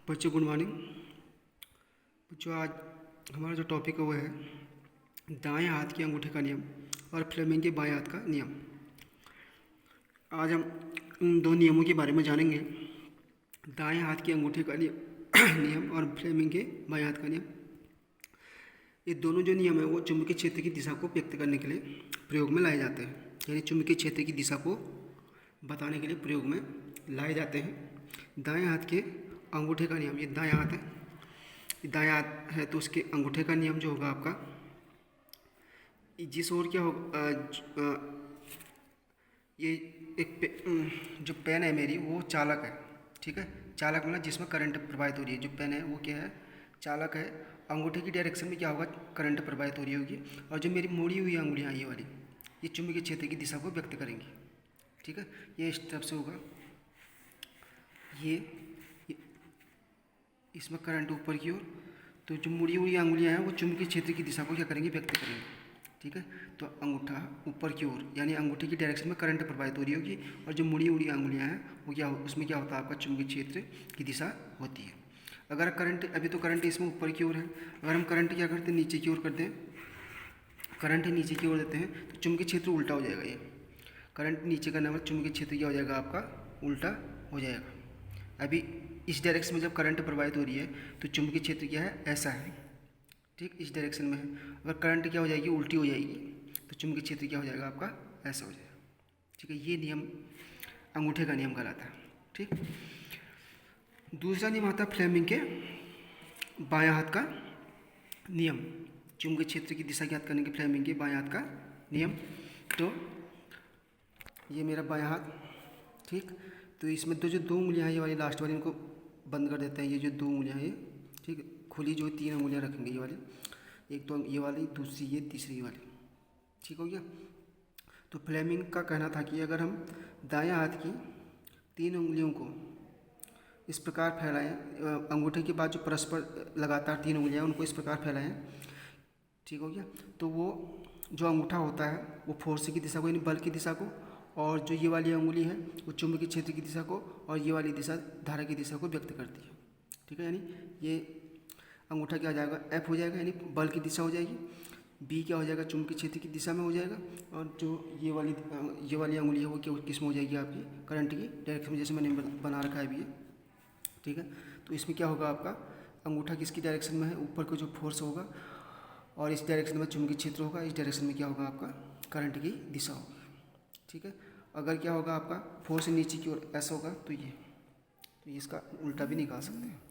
बच्चों good morning. बच्चों आज हमारा जो टॉपिक है वो है दाएं हाथ के अंगूठे का नियम और फ्लेमिंग के बाएं हाथ का नियम। आज हम इन दो नियमों के बारे में जानेंगे, दाएं हाथ के अंगूठे का नियम और फ्लेमिंग के बाएं हाथ का नियम। ये दोनों जो नियम है वो चुंबकीय क्षेत्र की दिशा को व्यक्त करने के लिए प्रयोग में लाए जाते हैं, यानी चुंबकीय क्षेत्र की दिशा को बताने के लिए प्रयोग में लाए जाते हैं। दाएं हाथ के अंगूठे का नियम, ये दायां हाथ है, ये दायां हाथ है तो उसके अंगूठे का नियम जो होगा आपका, जिस ओर क्या होगा, ये जो पेन है मेरी वो चालक है, ठीक है। चालक मतलब जिसमें करंट प्रवाहित हो रही है। जो पेन है वो क्या है, चालक है। अंगूठे की डायरेक्शन में क्या होगा, करंट प्रवाहित हो रही होगी। और जो मेरी मुड़ी हुई अंगुलियाँ ये वाली, ये चुंबकीय क्षेत्र की दिशा को व्यक्त करेंगी, ठीक है। ये इस तरफ से होगा, ये इसमें करंट ऊपर की ओर, तो जो मुड़ी हुई अंगुलियाँ हैं वो चुंबकीय क्षेत्र की दिशा को क्या करेंगी, व्यक्त करेंगी, ठीक है। तो अंगूठा ऊपर की ओर, यानी अंगूठे की डायरेक्शन में करंट प्रवाहित हो रही होगी, और जो मुड़ी हुई अंगुलियाँ हैं वो क्या, उसमें क्या होता है आपका, चुंबकीय क्षेत्र की दिशा होती है। अगर करंट, अभी तो करंट इसमें ऊपर की ओर है, अगर हम करंट क्या करते हैं, नीचे की ओर करते हैं, करंट नीचे की ओर देते हैं तो चुंबकीय क्षेत्र उल्टा हो जाएगा। ये करंट नीचे करने पर चुंबकीय क्षेत्र क्या हो जाएगा आपका, उल्टा हो जाएगा। अभी इस डायरेक्शन में जब करंट प्रवाहित हो रही है तो चुंबकीय क्षेत्र क्या है, ऐसा है, ठीक, इस डायरेक्शन में है। अगर करंट क्या हो जाएगी, उल्टी हो जाएगी, तो चुंबकीय क्षेत्र क्या हो जाएगा आपका, ऐसा हो जाएगा, ठीक है। ये नियम अंगूठे का नियम कहलाता है, ठीक। दूसरा नियम आता है फ्लेमिंग के बायां हाथ का नियम, चुंबकीय क्षेत्र की दिशा ज्ञात करने के फ्लेमिंग के बायां हाथ का नियम। तो ये मेरा बायां हाथ, ठीक। तो इसमें जो दो उंगलियां हैं, ये वाली लास्ट वाली, इनको बंद कर देते हैं। ये जो दो उंगलियां हैं ये, ठीक, खुली जो 3 उंगलियां रखेंगे, ये वाली, एक तो ये वाली, दूसरी ये, तीसरी वाली, ठीक हो गया। तो फ्लेमिंग का कहना था कि अगर हम दायां हाथ की 3 उंगलियों को इस प्रकार फैलाएं, अंगूठे के बाद जो परस्पर लगातार 3 उंगलियां उनको इस प्रकार फैलाएं, ठीक हो गया, तो वो जो अंगूठा होता है वो फोर्स की दिशा को, यानी बल की दिशा को, और जो ये वाली अंगुली है वो चुंबकीय क्षेत्र की दिशा को, और ये वाली दिशा धारा की दिशा को व्यक्त करती है, ठीक है। यानी ये अंगूठा क्या हो जाएगा, एफ हो जाएगा, यानी बल की दिशा हो जाएगी। बी क्या हो जाएगा, चुंबकीय क्षेत्र की दिशा में हो जाएगा। और जो ये वाली अंगुली है वो क्या, किस में हो जाएगी, आपकी करंट की डायरेक्शन में, जैसे मैंने बना रखा है अभी ये, ठीक है। तो इसमें क्या होगा आपका, अंगूठा किसकी डायरेक्शन में है, ऊपर का जो फोर्स होगा, और इस डायरेक्शन में चुंबकीय क्षेत्र होगा, इस डायरेक्शन में क्या होगा आपका, करंट की दिशा होगी, ठीक है। अगर क्या होगा आपका, फोर्स नीचे की ओर ऐसा होगा तो ये इसका उल्टा भी निकाल सकते हैं।